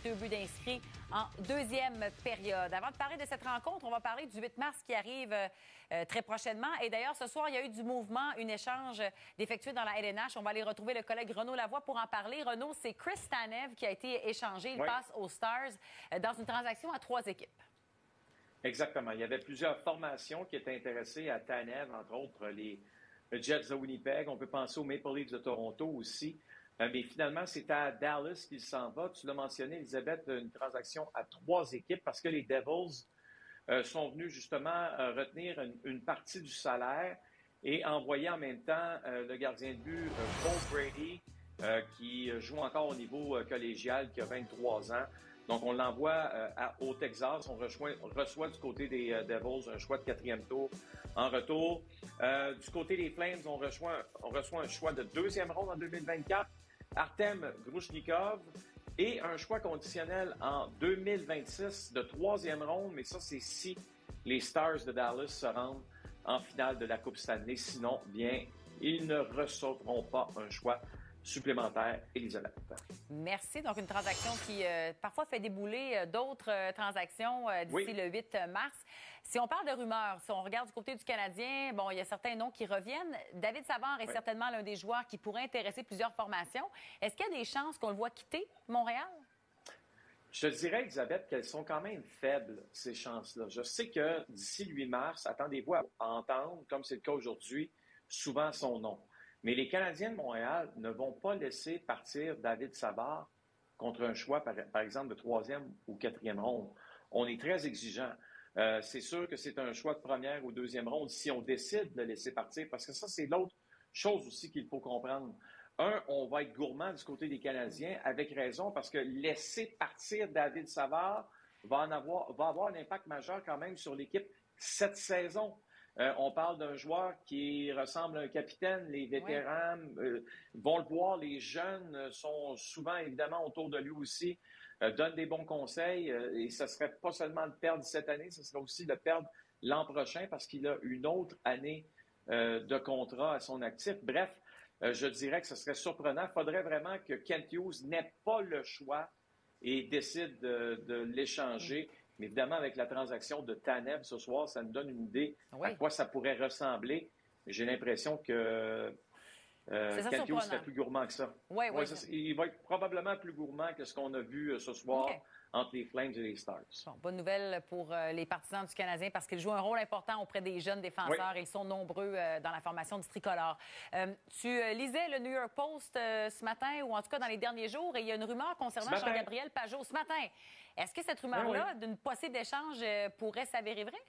avec 2 buts d'inscrits en deuxième période. Avant de parler de cette rencontre, on va parler du 8 mars qui arrive très prochainement. Et d'ailleurs, ce soir, il y a eu du mouvement, un échange d'effectués dans la LNH. On va aller retrouver le collègue Renaud Lavoie pour en parler. Renaud, c'est Chris Tanev qui a été échangé. Il passe aux Stars dans une transaction à 3 équipes. Exactement. Il y avait plusieurs formations qui étaient intéressées à Tanev, entre autres les Jets de Winnipeg. On peut penser aux Maple Leafs de Toronto aussi. Mais finalement, c'est à Dallas qu'il s'en va. Tu l'as mentionné, Elisabeth, une transaction à 3 équipes parce que les Devils sont venus justement retenir une partie du salaire et envoyer en même temps le gardien de but Paul Brady qui joue encore au niveau collégial, qui a 23 ans. Donc, on l'envoie au Texas. On reçoit du côté des Devils un choix de 4e tour en retour. Du côté des Flames, on reçoit un choix de 2e ronde en 2024, Artem Grushnikov, et un choix conditionnel en 2026 de 3e ronde. Mais ça, c'est si les Stars de Dallas se rendent en finale de la Coupe Stanley. Sinon, bien, ils ne recevront pas un choix supplémentaire, Elisabeth. Merci. Donc, une transaction qui parfois fait débouler d'autres transactions d'ici le 8 mars. Si on parle de rumeurs, si on regarde du côté du Canadien, bon, il y a certains noms qui reviennent. David Savard est certainement l'un des joueurs qui pourrait intéresser plusieurs formations. Est-ce qu'il y a des chances qu'on le voit quitter Montréal? Je te dirais, Elisabeth, qu'elles sont quand même faibles, ces chances-là. Je sais que d'ici le 8 mars, attendez-vous à entendre, comme c'est le cas aujourd'hui, souvent son nom. Mais les Canadiens de Montréal ne vont pas laisser partir David Savard contre un choix, par exemple, de 3e ou 4e ronde. On est très exigeant. C'est sûr que c'est un choix de 1e ou 2e ronde si on décide de le laisser partir, parce que ça, c'est l'autre chose aussi qu'il faut comprendre. On va être gourmand du côté des Canadiens, avec raison, parce que laisser partir David Savard va avoir un impact majeur quand même sur l'équipe cette saison. On parle d'un joueur qui ressemble à un capitaine. Les vétérans vont le voir. Les jeunes sont souvent, évidemment, autour de lui aussi, donnent des bons conseils. Et ce serait pas seulement de perdre cette année, ce serait aussi de perdre l'an prochain parce qu'il a une autre année de contrat à son actif. Bref, je dirais que ce serait surprenant. Il faudrait vraiment que Kent Hughes n'ait pas le choix et décide de l'échanger. Mais évidemment, avec la transaction de Tanev ce soir, ça nous donne une idée à quoi ça pourrait ressembler. J'ai l'impression que Kent Hughes serait plus gourmand que ça. Il va être probablement plus gourmand que ce qu'on a vu ce soir entre les Flames et les Stars. Bon, bonne nouvelle pour les partisans du Canadien parce qu'ils jouent un rôle important auprès des jeunes défenseurs et ils sont nombreux dans la formation du tricolore. Tu lisais le New York Post ce matin ou en tout cas dans les derniers jours et il y a une rumeur concernant Jean-Gabriel Pageau ce matin. Est-ce que cette rumeur-là d'une possible échange pourrait s'avérer vraie?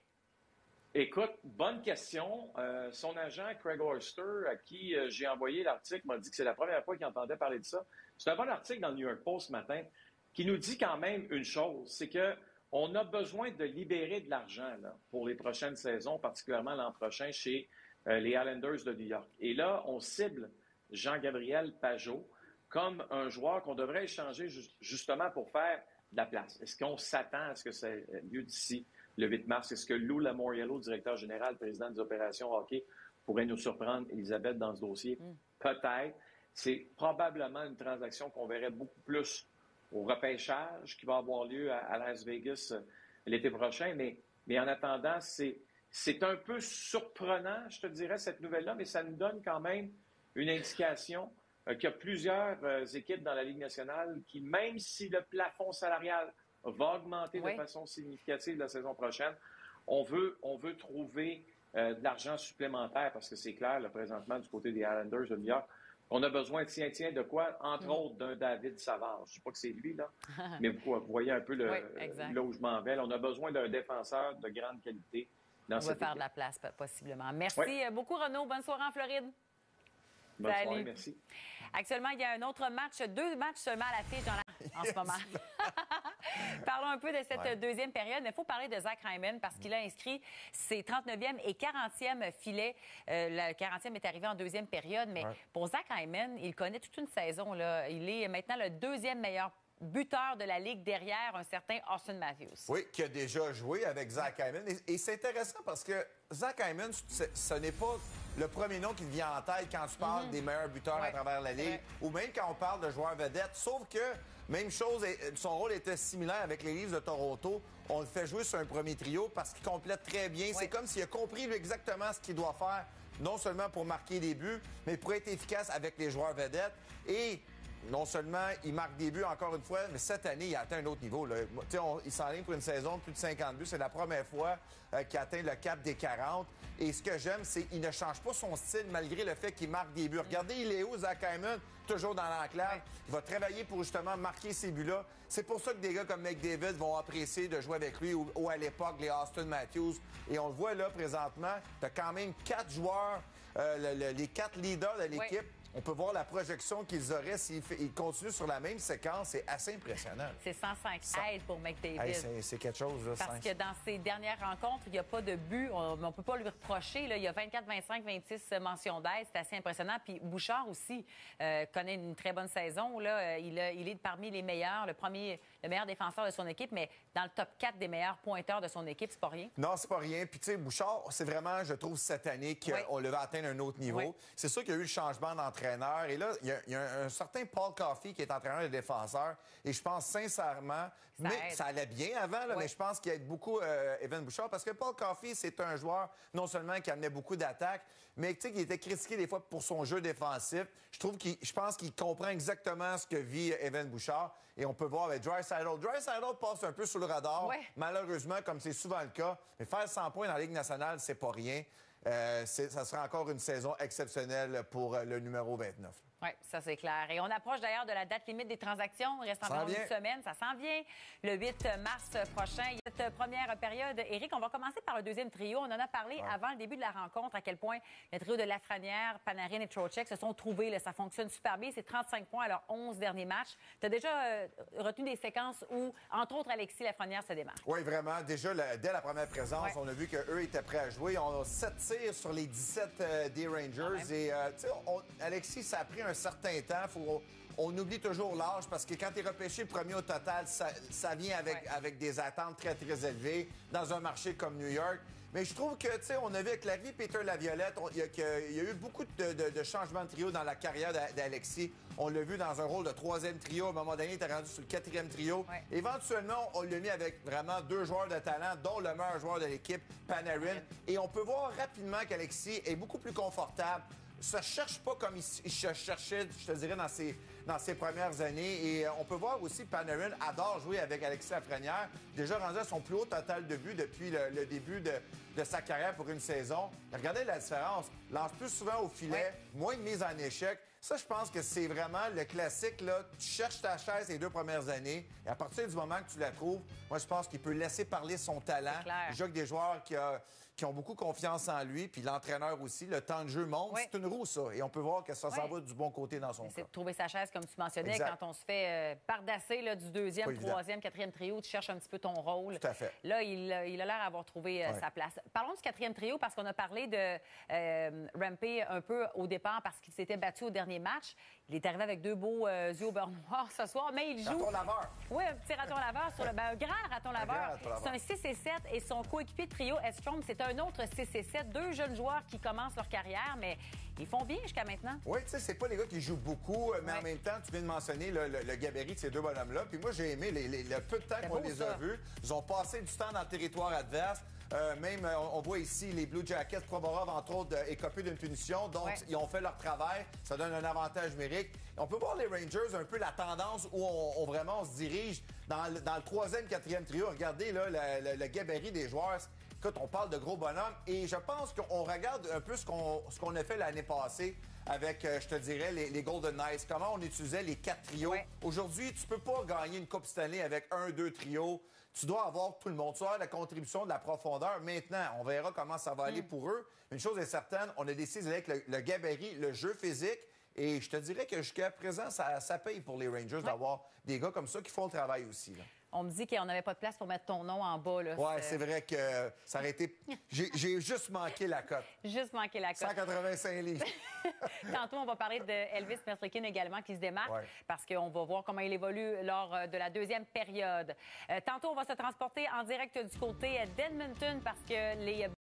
Écoute, bonne question. Son agent, Craig Orster, à qui j'ai envoyé l'article, m'a dit que c'est la première fois qu'il entendait parler de ça. C'est un bon article dans le New York Post ce matin qui nous dit quand même une chose, c'est que on a besoin de libérer de l'argent là, pour les prochaines saisons, particulièrement l'an prochain chez les Islanders de New York. Et là, on cible Jean-Gabriel Pageau comme un joueur qu'on devrait échanger justement pour faire de la place. Est-ce qu'on s'attend à ce que ça ait lieu d'ici le 8 mars? Est-ce que Lou Lamoriello, directeur général, président des opérations hockey, pourrait nous surprendre, Elisabeth, dans ce dossier? Peut-être. C'est probablement une transaction qu'on verrait beaucoup plus au repêchage qui va avoir lieu à Las Vegas l'été prochain. Mais en attendant, c'est un peu surprenant, je te dirais, cette nouvelle-là, mais ça nous donne quand même une indication qu'il y a plusieurs équipes dans la Ligue nationale qui, même si le plafond salarial va augmenter de façon significative la saison prochaine, on veut trouver de l'argent supplémentaire parce que c'est clair, là, présentement, du côté des Islanders de New York, on a besoin, de quoi? Entre autres, d'un David Savard. Je ne dis pas que c'est lui, là, mais vous voyez un peu là où je m'en vais. Là, on a besoin d'un défenseur de grande qualité dans cette équipe. On va faire de la place, possiblement. Merci beaucoup, Renaud. Bonne soirée en Floride. Bonne soirée, merci. Actuellement, il y a un autre match, 2 matchs seulement à l'affiche en ce moment. Parlons un peu de cette deuxième période, mais il faut parler de Zach Hyman parce qu'il a inscrit ses 39e et 40e filets. Le 40e est arrivé en deuxième période, mais pour Zach Hyman, il connaît toute une saison. Là. Il est maintenant le 2e meilleur buteur de la Ligue derrière un certain Austin Matthews. Oui, qui a déjà joué avec Zach Hyman. Et c'est intéressant parce que Zach Hyman, ce n'est pas le premier nom qui te vient en tête quand tu parles des meilleurs buteurs à travers la Ligue, ou même quand on parle de joueurs vedettes. Sauf que, même chose, son rôle était similaire avec les Leafs de Toronto. On le fait jouer sur un premier trio parce qu'il complète très bien. C'est comme s'il a compris lui, exactement ce qu'il doit faire, non seulement pour marquer des buts, mais pour être efficace avec les joueurs vedettes. Et non seulement il marque des buts encore une fois, mais cette année, il a atteint un autre niveau. Il s'enligne pour une saison de plus de 50 buts. C'est la première fois qu'il atteint le cap des 40. Et ce que j'aime, c'est qu'il ne change pas son style malgré le fait qu'il marque des buts. Regardez, il est où, Zach Hyman, toujours dans l'enclave. Il va travailler pour justement marquer ces buts-là. C'est pour ça que des gars comme McDavid vont apprécier de jouer avec lui ou à l'époque, les Austin Matthews. Et on le voit là présentement, tu as quand même 4 joueurs, les 4 leaders de l'équipe. On peut voir la projection qu'ils auraient s'ils continuent sur la même séquence. C'est assez impressionnant. C'est 105 aides pour McDavid. Hey, c'est quelque chose. Là, parce que dans ses dernières rencontres, il n'y a pas de but. On ne peut pas lui reprocher. Là. Il y a 24, 25, 26 mentions d'aide. C'est assez impressionnant. Puis Bouchard aussi connaît une très bonne saison. Là. Il est parmi les meilleurs, le meilleur défenseur de son équipe, mais dans le top 4 des meilleurs pointeurs de son équipe, c'est pas rien. Non, c'est pas rien. Puis tu sais, Bouchard, c'est vraiment, je trouve, cette année qu'on le va atteindre un autre niveau. C'est sûr qu'il y a eu le changement d'entraîneur. Et là, il y a un certain Paul Coffey qui est entraîneur de défenseurs. Et je pense sincèrement, ça allait bien avant, là, mais je pense qu'il aide beaucoup Evan Bouchard parce que Paul Coffey, c'est un joueur non seulement qui amenait beaucoup d'attaques, mais qui était critiqué des fois pour son jeu défensif. Je pense qu'il comprend exactement ce que vit Evan Bouchard. Et on peut voir avec Draisaitl. Draisaitl passe un peu sous le radar, malheureusement, comme c'est souvent le cas. Mais faire 100 points dans la Ligue nationale, c'est pas rien. Ça sera encore une saison exceptionnelle pour le numéro 29. Oui, ça c'est clair. Et on approche d'ailleurs de la date limite des transactions. Il reste encore une semaine. Ça s'en vient le 8 mars prochain. Il y a cette première période. Éric, on va commencer par le deuxième trio. On en a parlé avant le début de la rencontre, à quel point le trio de Lafrenière, Panarin et Trocheck se sont trouvés. Là, ça fonctionne super bien. C'est 35 points à leurs 11 derniers matchs. Tu as déjà retenu des séquences où, entre autres, Alexis Lafrenière se démarque. Oui, vraiment. Déjà, dès la première présence, on a vu qu'eux étaient prêts à jouer. On a 7 tirs sur les 17 des Rangers. Et Alexis, ça a pris un certain temps. On oublie toujours l'âge parce que quand tu es repêché premier au total, ça vient avec des attentes très, très élevées dans un marché comme New York. Mais je trouve que, tu sais, on a vu avec l'arrivée de Peter Laviolette, il y a eu beaucoup de changements de trio dans la carrière d'Alexis. On l'a vu dans un rôle de troisième trio. À un moment donné, il était rendu sur le quatrième trio. Éventuellement, on l'a mis avec vraiment 2 joueurs de talent, dont le meilleur joueur de l'équipe, Panarin. Et on peut voir rapidement qu'Alexis est beaucoup plus confortable. Ça ne cherche pas comme il se cherchait, je te dirais, dans ses premières années. Et on peut voir aussi Panarin adore jouer avec Alexis Lafrenière. Déjà rendu à son plus haut total de buts depuis le début de sa carrière pour une saison. Regardez la différence. Lance plus souvent au filet, moins de mise en échec. Ça, je pense que c'est vraiment le classique, là. Tu cherches ta chaise les 2 premières années. Et à partir du moment que tu la trouves, moi, je pense qu'il peut laisser parler son talent. Il joue avec des joueurs qui ont beaucoup confiance en lui. Puis l'entraîneur aussi. Le temps de jeu monte. C'est une roue, ça. Et on peut voir que ça s'en va du bon côté dans son cas. C'est de trouver sa chaise, comme tu mentionnais, quand on se fait pardasser là, du deuxième, troisième, quatrième trio. Tu cherches un petit peu ton rôle. Tout à fait. Là, il a l'air d'avoir trouvé sa place. Parlons du quatrième trio parce qu'on a parlé de Rampé un peu au départ parce qu'il s'était battu au dernier match. Il est arrivé avec 2 beaux yeux au beurre noir ce soir, mais il joue... Raton laveur. Oui, un petit raton laveur sur un grand raton laveur. C'est un 6 et 7 et son coéquipier de trio, Edstrom, c'est un autre 6 et 7. 2 jeunes joueurs qui commencent leur carrière, mais ils font bien jusqu'à maintenant. Oui, tu sais, c'est pas les gars qui jouent beaucoup, mais en même temps, tu viens de mentionner le gabarit de ces 2 bonhommes-là. Puis moi, j'ai aimé le peu de temps qu'on les a vus. Ils ont passé du temps dans le territoire adverse. Même, on voit ici les Blue Jackets, Provorov, entre autres, écopés d'une punition. Donc, ils ont fait leur travail. Ça donne un avantage numérique. On peut voir les Rangers un peu la tendance où on se dirige dans le 3e, 4e trio. Regardez là, le gabarit des joueurs. Écoute, on parle de gros bonhommes. Et je pense qu'on regarde un peu ce qu'on a fait l'année passée avec, je te dirais, les Golden Knights. Comment on utilisait les 4 trios. Aujourd'hui, tu peux pas gagner une Coupe Stanley avec 1-2 trios. Tu dois avoir tout le monde. Tu dois avoir la contribution de la profondeur. Maintenant, on verra comment ça va aller pour eux. Une chose est certaine, on a décidé avec le gabarit, le jeu physique. Et je te dirais que jusqu'à présent, ça paye pour les Rangers d'avoir des gars comme ça qui font le travail aussi. Là. On me dit qu'on n'avait pas de place pour mettre ton nom en bas. Oui, c'est vrai que ça aurait été... J'ai juste manqué la cote. Juste manqué la cote. 185 livres. Tantôt, on va parler d'Elvis Merzlikins également qui se démarque parce qu'on va voir comment il évolue lors de la deuxième période. Tantôt, on va se transporter en direct du côté d'Edmonton parce que les